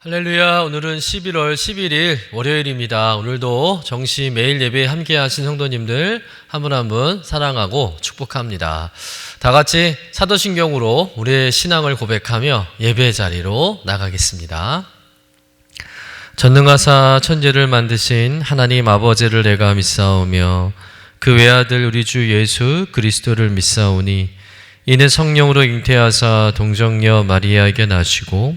할렐루야. 오늘은 11월 11일 월요일입니다. 오늘도 정시 매일 예배에 함께 하신 성도님들 한 분 한 분 사랑하고 축복합니다. 다 같이 사도신경으로 우리의 신앙을 고백하며 예배 자리로 나가겠습니다. 전능하사 천지를 만드신 하나님 아버지를 내가 믿사오며 그 외아들 우리 주 예수 그리스도를 믿사오니 이는 성령으로 잉태하사 동정녀 마리아에게 나시고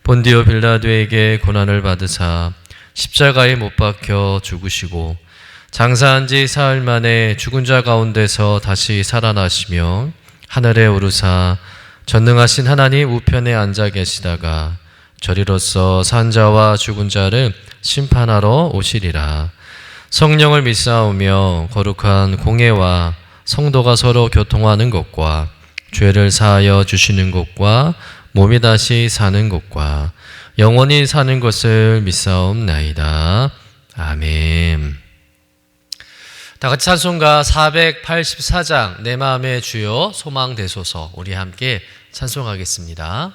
본디오 빌라도에게 고난을 받으사 십자가에 못 박혀 죽으시고 장사한 지 사흘 만에 죽은 자 가운데서 다시 살아나시며 하늘에 오르사 전능하신 하나님 우편에 앉아 계시다가 저리로서 산 자와 죽은 자를 심판하러 오시리라. 성령을 믿사오며 거룩한 공회와 성도가 서로 교통하는 것과 죄를 사하여 주시는 것과 몸이 다시 사는 것과 영원히 사는 것을 믿사옵나이다. 아멘. 다 같이 찬송가 484장 내 마음의 주여 소망 되소서 우리 함께 찬송하겠습니다.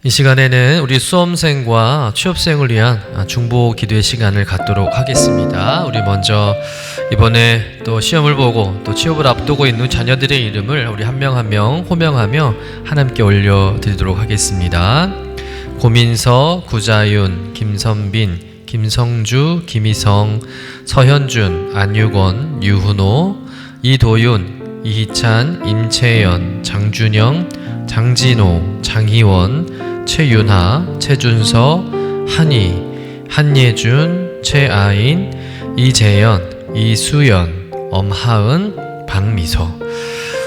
이 시간에는 우리 수험생과 취업생을 위한 중보 기도의 시간을 갖도록 하겠습니다. 우리 먼저 이번에 또 시험을 보고 또 취업을 앞두고 있는 자녀들의 이름을 우리 한 명 한 명 호명하며 하나님께 올려드리도록 하겠습니다. 고민서, 구자윤, 김선빈, 김성주, 김희성, 서현준, 안유건, 유훈호, 이도윤, 이희찬, 임채연, 장준영, 장진호, 장희원, 최윤하, 최준서, 한희, 한예준, 최아인, 이재연, 이수연, 엄하은, 박미소.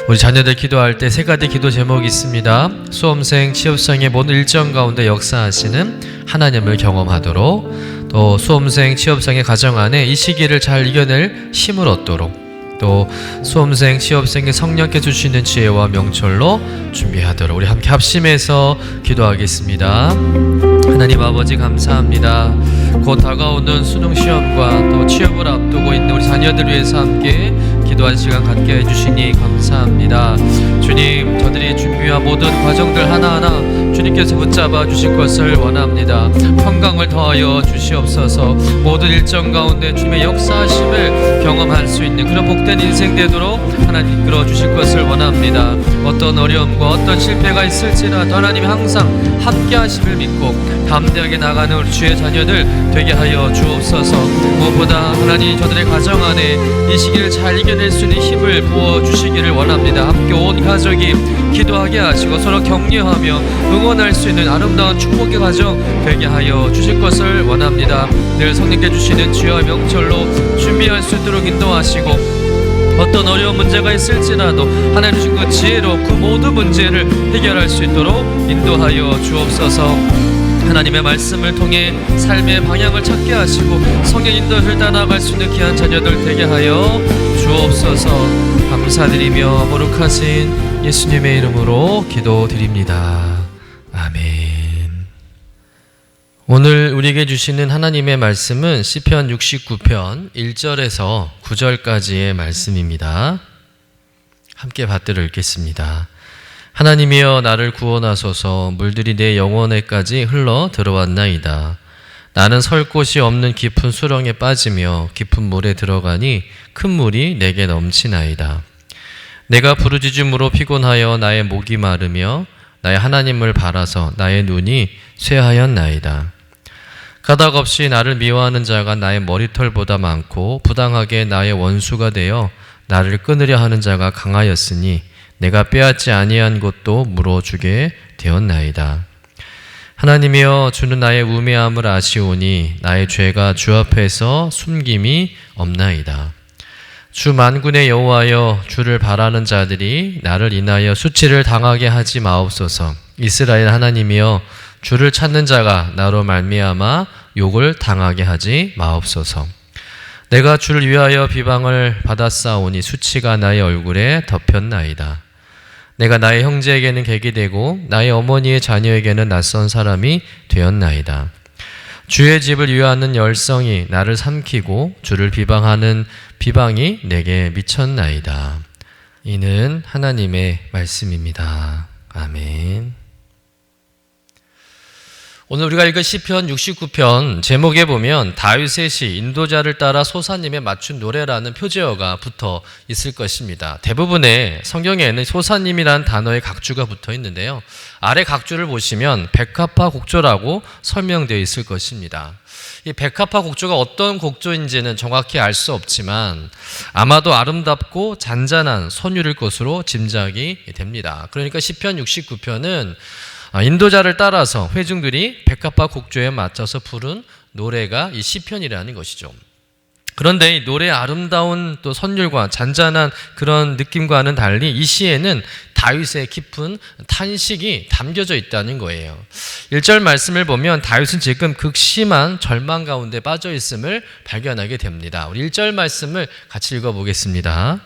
우리 자녀들 기도할 때 세 가지 기도 제목이 있습니다. 수험생, 취업생의 모든 일정 가운데 역사하시는 하나님을 경험하도록, 또 수험생, 취업생의 가정 안에 이 시기를 잘 이겨낼 힘을 얻도록, 또 수험생, 취업생의 성령께 주시는 지혜와 명철로 준비하도록 우리 함께 합심해서 기도하겠습니다. 하나님 아버지 감사합니다. 곧 다가오는 수능 시험과 또 취업을 앞두고 있는 우리 자녀들 위해서 함께 기도할 시간 갖게 해주시니 감사합니다. 주님, 저들이 준비한 모든 과정들 하나하나 주님께서 붙잡아 주실 것을 원합니다. 평강을 더하여 주시옵소서. 모든 일정 가운데 주님의 역사하심을 경험할 수 있는 그런 복된 인생 되도록 하나님 이끌어 주실 것을 원합니다. 어떤 어려움과 어떤 실패가 있을지라도 하나님이 항상 함께 하심을 믿고 담대하게 나가는 우리 주의 자녀들 되게 하여 주옵소서. 무엇보다 하나님 저들의 가정 안에 이 시기를 잘 이겨낼 수 있는 힘을 부어주시기를 원합니다. 함께 온 가족이 기도하게 하시고 서로 격려하며 응원할 수 있는 아름다운 축복의 가정 되게 하여 주실 것을 원합니다. 늘 성령께 주시는 지혜와 명철로 준비할 수 있도록 인도하시고, 어떤 어려운 문제가 있을지라도 하나님 주신 그 지혜로 그 모든 문제를 해결할 수 있도록 인도하여 주옵소서. 하나님의 말씀을 통해 삶의 방향을 찾게 하시고 성령 인도를 따라갈 수 있는 귀한 자녀들 되게 하여 주옵소서. 감사드리며 거룩하신 예수님의 이름으로 기도드립니다. 아멘. 오늘 우리에게 주시는 하나님의 말씀은 시편 69편 1절에서 9절까지의 말씀입니다. 함께 받들어 읽겠습니다. 하나님이여 나를 구원하소서. 물들이 내 영혼에까지 흘러 들어왔나이다. 나는 설 곳이 없는 깊은 수렁에 빠지며 깊은 물에 들어가니 큰 물이 내게 넘치나이다. 내가 부르짖음으로 피곤하여 나의 목이 마르며 나의 하나님을 바라서 나의 눈이 쇠하였나이다. 가닥없이 나를 미워하는 자가 나의 머리털보다 많고 부당하게 나의 원수가 되어 나를 끊으려 하는 자가 강하였으니 내가 빼앗지 아니한 것도 물어주게 되었나이다. 하나님이여 주는 나의 우매함을 아시오니 나의 죄가 주 앞에서 숨김이 없나이다. 주 만군의 여호와여 주를 바라는 자들이 나를 인하여 수치를 당하게 하지 마옵소서. 이스라엘 하나님이여 주를 찾는 자가 나로 말미암아 욕을 당하게 하지 마옵소서. 내가 주를 위하여 비방을 받았사오니 수치가 나의 얼굴에 덮였나이다. 내가 나의 형제에게는 객이 되고 나의 어머니의 자녀에게는 낯선 사람이 되었나이다. 주의 집을 위하는 열성이 나를 삼키고 주를 비방하는 비방이 내게 미쳤나이다. 이는 하나님의 말씀입니다. 아멘. 오늘 우리가 읽은 시편 69편 제목에 보면 다윗의 시 인도자를 따라 소사님에 맞춘 노래라는 표제어가 붙어 있을 것입니다. 대부분의 성경에는 소사님이라는 단어의 각주가 붙어 있는데요. 아래 각주를 보시면 백합화 곡조라고 설명되어 있을 것입니다. 이 백합화 곡조가 어떤 곡조인지는 정확히 알 수 없지만 아마도 아름답고 잔잔한 선율일 것으로 짐작이 됩니다. 그러니까 시편 69편은 인도자를 따라서 회중들이 백합화 곡조에 맞춰서 부른 노래가 이 시편이라는 것이죠. 그런데 이 노래의 아름다운 또 선율과 잔잔한 그런 느낌과는 달리 이 시에는 다윗의 깊은 탄식이 담겨져 있다는 거예요. 1절 말씀을 보면 다윗은 지금 극심한 절망 가운데 빠져 있음을 발견하게 됩니다. 우리 1절 말씀을 같이 읽어보겠습니다.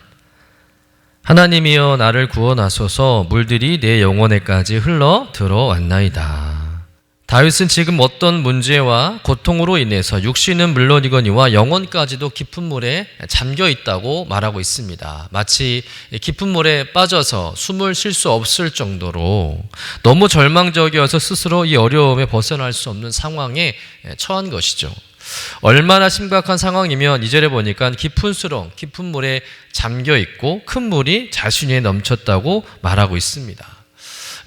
하나님이여 나를 구원하소서. 물들이 내 영혼에까지 흘러 들어왔나이다. 다윗은 지금 어떤 문제와 고통으로 인해서 육신은 물론이거니와 영혼까지도 깊은 물에 잠겨 있다고 말하고 있습니다. 마치 깊은 물에 빠져서 숨을 쉴 수 없을 정도로 너무 절망적이어서 스스로 이 어려움에 벗어날 수 없는 상황에 처한 것이죠. 얼마나 심각한 상황이면 2절에 보니까 깊은 수렁, 깊은 물에 잠겨 있고 큰 물이 자신 위에 넘쳤다고 말하고 있습니다.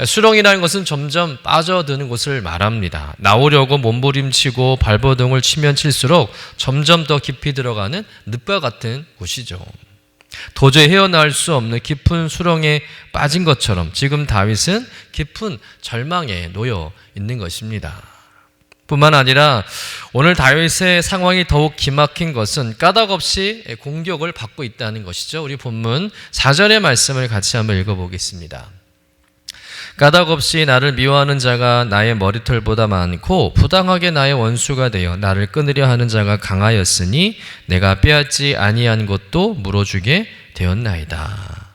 수렁이라는 것은 점점 빠져드는 곳을 말합니다. 나오려고 몸부림치고 발버둥을 치면 칠수록 점점 더 깊이 들어가는 늪과 같은 곳이죠. 도저히 헤어나올 수 없는 깊은 수렁에 빠진 것처럼 지금 다윗은 깊은 절망에 놓여 있는 것입니다. 뿐만 아니라 오늘 다윗의 상황이 더욱 기막힌 것은 까닭없이 공격을 받고 있다는 것이죠. 우리 본문 4절의 말씀을 같이 한번 읽어보겠습니다. 까닭없이 나를 미워하는 자가 나의 머리털보다 많고 부당하게 나의 원수가 되어 나를 끊으려 하는 자가 강하였으니 내가 빼앗지 아니한 것도 물어주게 되었나이다.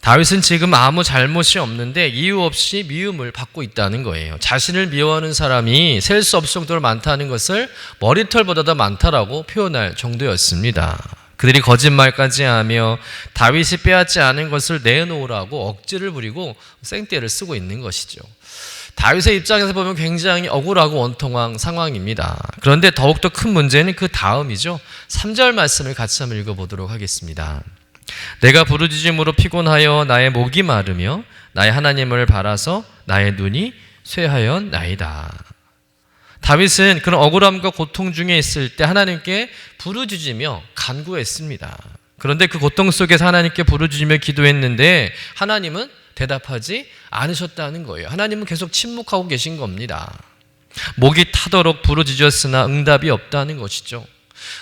다윗은 지금 아무 잘못이 없는데 이유 없이 미움을 받고 있다는 거예요. 자신을 미워하는 사람이 셀 수 없을 정도로 많다는 것을 머리털보다 더 많다라고 표현할 정도였습니다. 그들이 거짓말까지 하며 다윗이 빼앗지 않은 것을 내놓으라고 억지를 부리고 생떼를 쓰고 있는 것이죠. 다윗의 입장에서 보면 굉장히 억울하고 원통한 상황입니다. 그런데 더욱더 큰 문제는 그 다음이죠. 3절 말씀을 같이 한번 읽어보도록 하겠습니다. 내가 부르짖음으로 피곤하여 나의 목이 마르며 나의 하나님을 바라서 나의 눈이 쇠하였나이다. 다윗은 그런 억울함과 고통 중에 있을 때 하나님께 부르짖으며 간구했습니다. 그런데 그 고통 속에서 하나님께 부르짖으며 기도했는데 하나님은 대답하지 않으셨다는 거예요. 하나님은 계속 침묵하고 계신 겁니다. 목이 타도록 부르짖었으나 응답이 없다는 것이죠.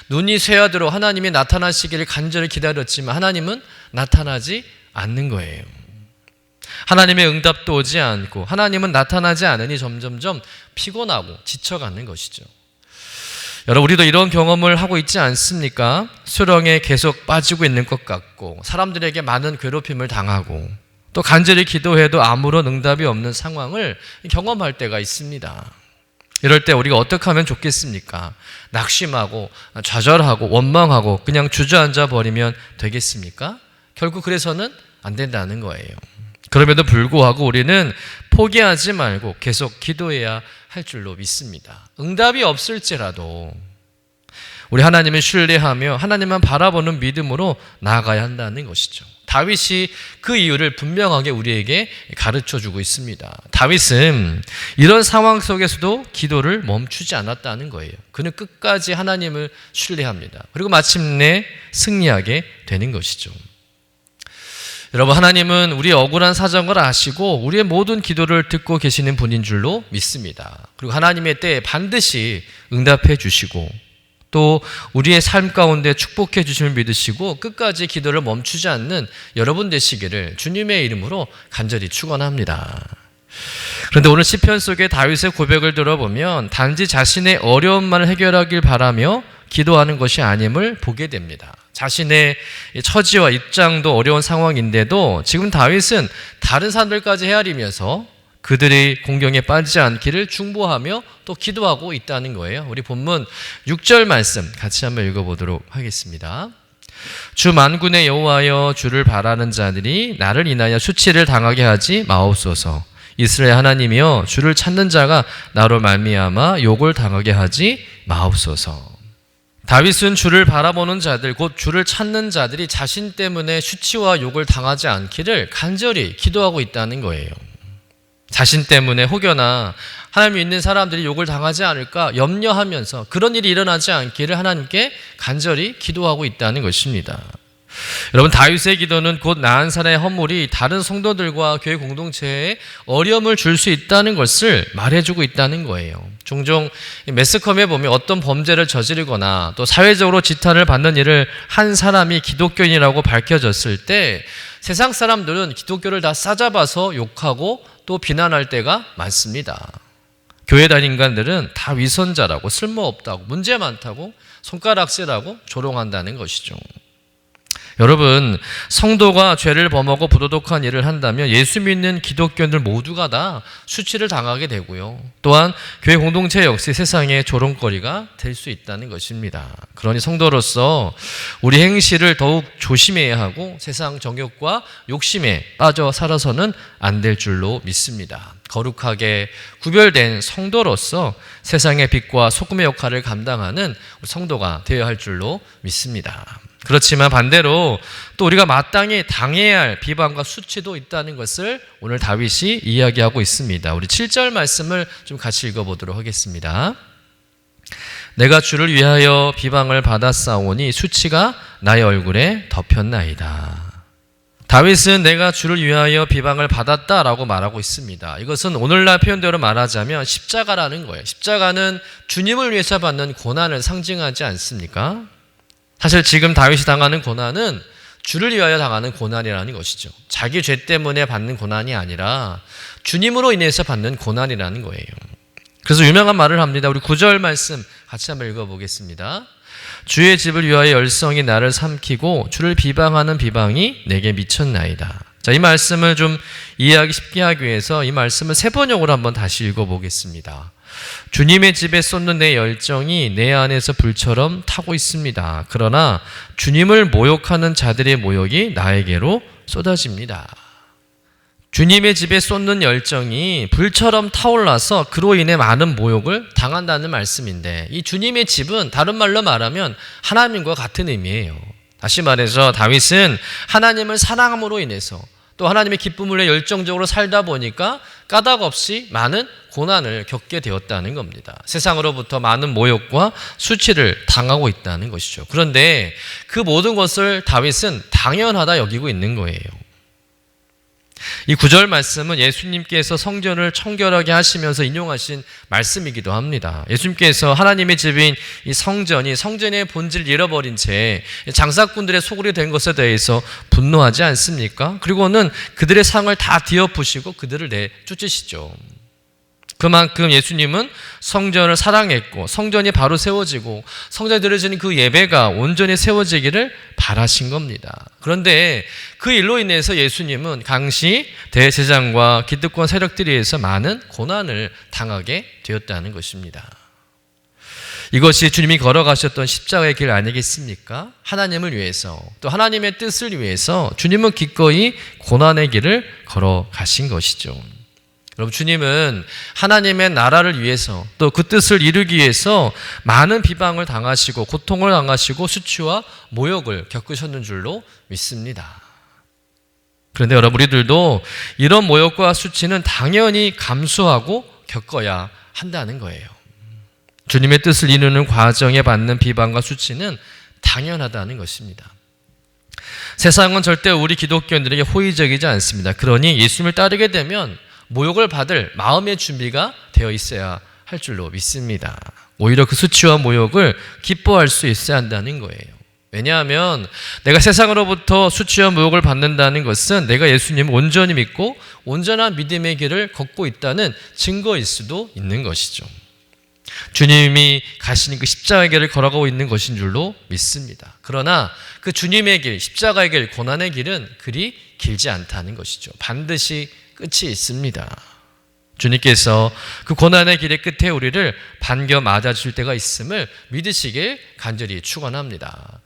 눈이 쇠하도록 하나님이 나타나시기를 간절히 기다렸지만 하나님은 나타나지 않는 거예요. 하나님의 응답도 오지 않고 하나님은 나타나지 않으니 점점점 피곤하고 지쳐가는 것이죠. 여러분, 우리도 이런 경험을 하고 있지 않습니까? 수렁에 계속 빠지고 있는 것 같고 사람들에게 많은 괴롭힘을 당하고 또 간절히 기도해도 아무런 응답이 없는 상황을 경험할 때가 있습니다. 이럴 때 우리가 어떻게 하면 좋겠습니까? 낙심하고 좌절하고 원망하고 그냥 주저앉아 버리면 되겠습니까? 결국 그래서는 안 된다는 거예요. 그럼에도 불구하고 우리는 포기하지 말고 계속 기도해야 할 줄로 믿습니다. 응답이 없을지라도 우리 하나님을 신뢰하며 하나님만 바라보는 믿음으로 나아가야 한다는 것이죠. 다윗이 그 이유를 분명하게 우리에게 가르쳐주고 있습니다. 다윗은 이런 상황 속에서도 기도를 멈추지 않았다는 거예요. 그는 끝까지 하나님을 신뢰합니다. 그리고 마침내 승리하게 되는 것이죠. 여러분, 하나님은 우리의 억울한 사정을 아시고 우리의 모든 기도를 듣고 계시는 분인 줄로 믿습니다. 그리고 하나님의 때에 반드시 응답해 주시고 또 우리의 삶 가운데 축복해 주심을 믿으시고 끝까지 기도를 멈추지 않는 여러분 되시기를 주님의 이름으로 간절히 축원합니다. 그런데 오늘 시편 속에 다윗의 고백을 들어보면 단지 자신의 어려움만을 해결하길 바라며 기도하는 것이 아님을 보게 됩니다. 자신의 처지와 입장도 어려운 상황인데도 지금 다윗은 다른 사람들까지 헤아리면서 그들의 공경에 빠지지 않기를 중보하며 또 기도하고 있다는 거예요. 우리 본문 6절 말씀 같이 한번 읽어보도록 하겠습니다. 주 만군의 여호와여, 주를 바라는 자들이 나를 인하여 수치를 당하게 하지 마옵소서. 이스라엘 하나님이여, 주를 찾는 자가 나로 말미암아 욕을 당하게 하지 마옵소서. 다윗은 주를 바라보는 자들, 곧 주를 찾는 자들이 자신 때문에 수치와 욕을 당하지 않기를 간절히 기도하고 있다는 거예요. 자신 때문에 혹여나 하나님 믿는 사람들이 욕을 당하지 않을까 염려하면서 그런 일이 일어나지 않기를 하나님께 간절히 기도하고 있다는 것입니다. 여러분, 다윗의 기도는 곧 나은 사람의 허물이 다른 성도들과 교회 공동체에 어려움을 줄 수 있다는 것을 말해주고 있다는 거예요. 종종 매스컴에 보면 어떤 범죄를 저지르거나 또 사회적으로 지탄을 받는 일을 한 사람이 기독교인이라고 밝혀졌을 때 세상 사람들은 기독교를 다 싸잡아서 욕하고 또 비난할 때가 많습니다. 교회 다닌 인간들은 다 위선자라고, 쓸모없다고, 문제 많다고, 손가락질하고 조롱한다는 것이죠. 여러분, 성도가 죄를 범하고 부도덕한 일을 한다면 예수 믿는 기독교인들 모두가 다 수치를 당하게 되고요. 또한 교회 공동체 역시 세상의 조롱거리가 될 수 있다는 것입니다. 그러니 성도로서 우리 행실을 더욱 조심해야 하고 세상 정욕과 욕심에 빠져 살아서는 안 될 줄로 믿습니다. 거룩하게 구별된 성도로서 세상의 빛과 소금의 역할을 감당하는 성도가 되어야 할 줄로 믿습니다. 그렇지만 반대로 또 우리가 마땅히 당해야 할 비방과 수치도 있다는 것을 오늘 다윗이 이야기하고 있습니다. 우리 7절 말씀을 좀 같이 읽어보도록 하겠습니다. 내가 주를 위하여 비방을 받았사오니 수치가 나의 얼굴에 덮였나이다. 다윗은 내가 주를 위하여 비방을 받았다라고 말하고 있습니다. 이것은 오늘날 표현대로 말하자면 십자가라는 거예요. 십자가는 주님을 위해서 받는 고난을 상징하지 않습니까? 사실 지금 다윗이 당하는 고난은 주를 위하여 당하는 고난이라는 것이죠. 자기 죄 때문에 받는 고난이 아니라 주님으로 인해서 받는 고난이라는 거예요. 그래서 유명한 말을 합니다. 우리 9절 말씀 같이 한번 읽어보겠습니다. 주의 집을 위하여 열성이 나를 삼키고 주를 비방하는 비방이 내게 미쳤나이다. 자, 이 말씀을 좀 이해하기 쉽게 하기 위해서 이 말씀을 세 번역으로 한번 다시 읽어보겠습니다. 주님의 집에 쏟는 내 열정이 내 안에서 불처럼 타고 있습니다. 그러나 주님을 모욕하는 자들의 모욕이 나에게로 쏟아집니다. 주님의 집에 쏟는 열정이 불처럼 타올라서 그로 인해 많은 모욕을 당한다는 말씀인데, 이 주님의 집은 다른 말로 말하면 하나님과 같은 의미예요. 다시 말해서 다윗은 하나님을 사랑함으로 인해서 또 하나님의 기쁨을 위해 열정적으로 살다 보니까 까닭 없이 많은 고난을 겪게 되었다는 겁니다. 세상으로부터 많은 모욕과 수치를 당하고 있다는 것이죠. 그런데 그 모든 것을 다윗은 당연하다 여기고 있는 거예요. 이 9절 말씀은 예수님께서 성전을 청결하게 하시면서 인용하신 말씀이기도 합니다. 예수님께서 하나님의 집인 이 성전의 본질을 잃어버린 채 장사꾼들의 소굴이 된 것에 대해서 분노하지 않습니까? 그리고는 그들의 상을 다 뒤엎으시고 그들을 내쫓으시죠. 그만큼 예수님은 성전을 사랑했고 성전이 바로 세워지고 성전에 드려지는 그 예배가 온전히 세워지기를 바라신 겁니다. 그런데 그 일로 인해서 예수님은 당시 대제사장과 기득권 세력들에 의해서 많은 고난을 당하게 되었다는 것입니다. 이것이 주님이 걸어가셨던 십자가의 길 아니겠습니까? 하나님을 위해서 또 하나님의 뜻을 위해서 주님은 기꺼이 고난의 길을 걸어가신 것이죠. 여러분, 주님은 하나님의 나라를 위해서 또 그 뜻을 이루기 위해서 많은 비방을 당하시고 고통을 당하시고 수치와 모욕을 겪으셨는 줄로 믿습니다. 그런데 여러분, 우리들도 이런 모욕과 수치는 당연히 감수하고 겪어야 한다는 거예요. 주님의 뜻을 이루는 과정에 받는 비방과 수치는 당연하다는 것입니다. 세상은 절대 우리 기독교인들에게 호의적이지 않습니다. 그러니 예수님을 따르게 되면 모욕을 받을 마음의 준비가 되어 있어야 할 줄로 믿습니다. 오히려 그 수치와 모욕을 기뻐할 수 있어야 한다는 거예요. 왜냐하면 내가 세상으로부터 수치와 모욕을 받는다는 것은 내가 예수님을 온전히 믿고 온전한 믿음의 길을 걷고 있다는 증거일 수도 있는 것이죠. 주님이 가시는 그 십자가의 길을 걸어가고 있는 것인 줄로 믿습니다. 그러나 그 주님의 길, 십자가의 길, 고난의 길은 그리 길지 않다는 것이죠. 반드시 끝이 있습니다. 주님께서 그 고난의 길의 끝에 우리를 반겨 맞아줄 때가 있음을 믿으시길 간절히 축원합니다.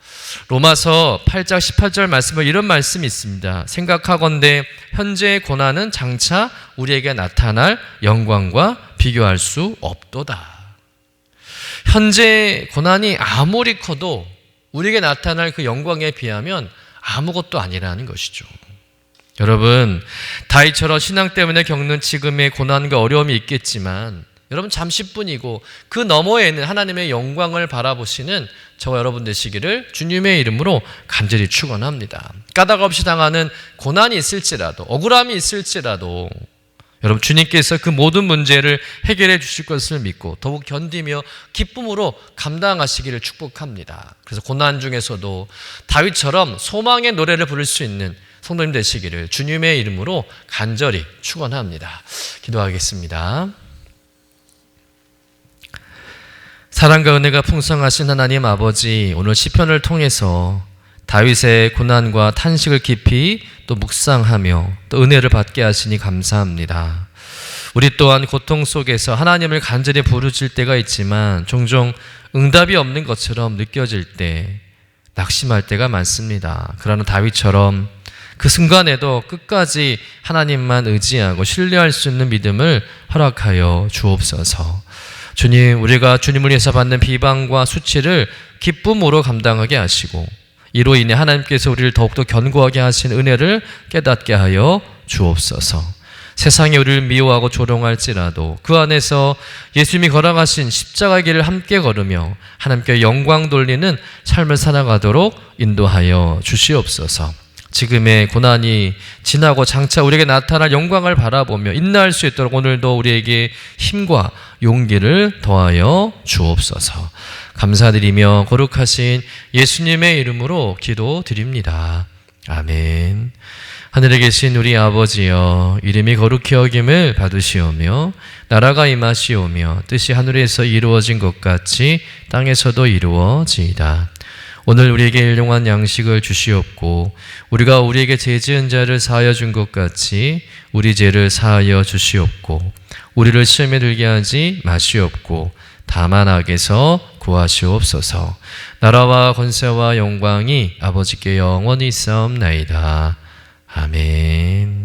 로마서 8장 18절 말씀에 이런 말씀이 있습니다. 생각하건대 현재의 고난은 장차 우리에게 나타날 영광과 비교할 수 없도다. 현재 고난이 아무리 커도 우리에게 나타날 그 영광에 비하면 아무것도 아니라는 것이죠. 여러분, 다윗처럼 신앙 때문에 겪는 지금의 고난과 어려움이 있겠지만 여러분, 잠시뿐이고 그 너머에는 하나님의 영광을 바라보시는 저와 여러분 되시기를 주님의 이름으로 간절히 축원합니다. 까닭 없이 당하는 고난이 있을지라도, 억울함이 있을지라도 여러분, 주님께서 그 모든 문제를 해결해 주실 것을 믿고 더욱 견디며 기쁨으로 감당하시기를 축복합니다. 그래서 고난 중에서도 다윗처럼 소망의 노래를 부를 수 있는 성도님 되시기를 주님의 이름으로 간절히 축원합니다. 기도하겠습니다. 사랑과 은혜가 풍성하신 하나님 아버지, 오늘 시편을 통해서 다윗의 고난과 탄식을 깊이 또 묵상하며 또 은혜를 받게 하시니 감사합니다. 우리 또한 고통 속에서 하나님을 간절히 부르실 때가 있지만 종종 응답이 없는 것처럼 느껴질 때 낙심할 때가 많습니다. 그러나 다윗처럼 그 순간에도 끝까지 하나님만 의지하고 신뢰할 수 있는 믿음을 허락하여 주옵소서. 주님, 우리가 주님을 위해서 받는 비방과 수치를 기쁨으로 감당하게 하시고 이로 인해 하나님께서 우리를 더욱더 견고하게 하신 은혜를 깨닫게 하여 주옵소서. 세상이 우리를 미워하고 조롱할지라도 그 안에서 예수님이 걸어가신 십자가의 길을 함께 걸으며 하나님께 영광 돌리는 삶을 살아가도록 인도하여 주시옵소서. 지금의 고난이 지나고 장차 우리에게 나타날 영광을 바라보며 인내할 수 있도록 오늘도 우리에게 힘과 용기를 더하여 주옵소서. 감사드리며 거룩하신 예수님의 이름으로 기도드립니다. 아멘. 하늘에 계신 우리 아버지여, 이름이 거룩히 여김을 받으시오며 나라가 임하시오며 뜻이 하늘에서 이루어진 것 같이 땅에서도 이루어지이다. 오늘 우리에게 일용할 양식을 주시옵고 우리가 우리에게 죄 지은 자를 사하여 준 것 같이 우리 죄를 사하여 주시옵고 우리를 시험에 들게 하지 마시옵고 다만 악에서 구하시옵소서. 나라와 권세와 영광이 아버지께 영원히 있사옵나이다. 아멘.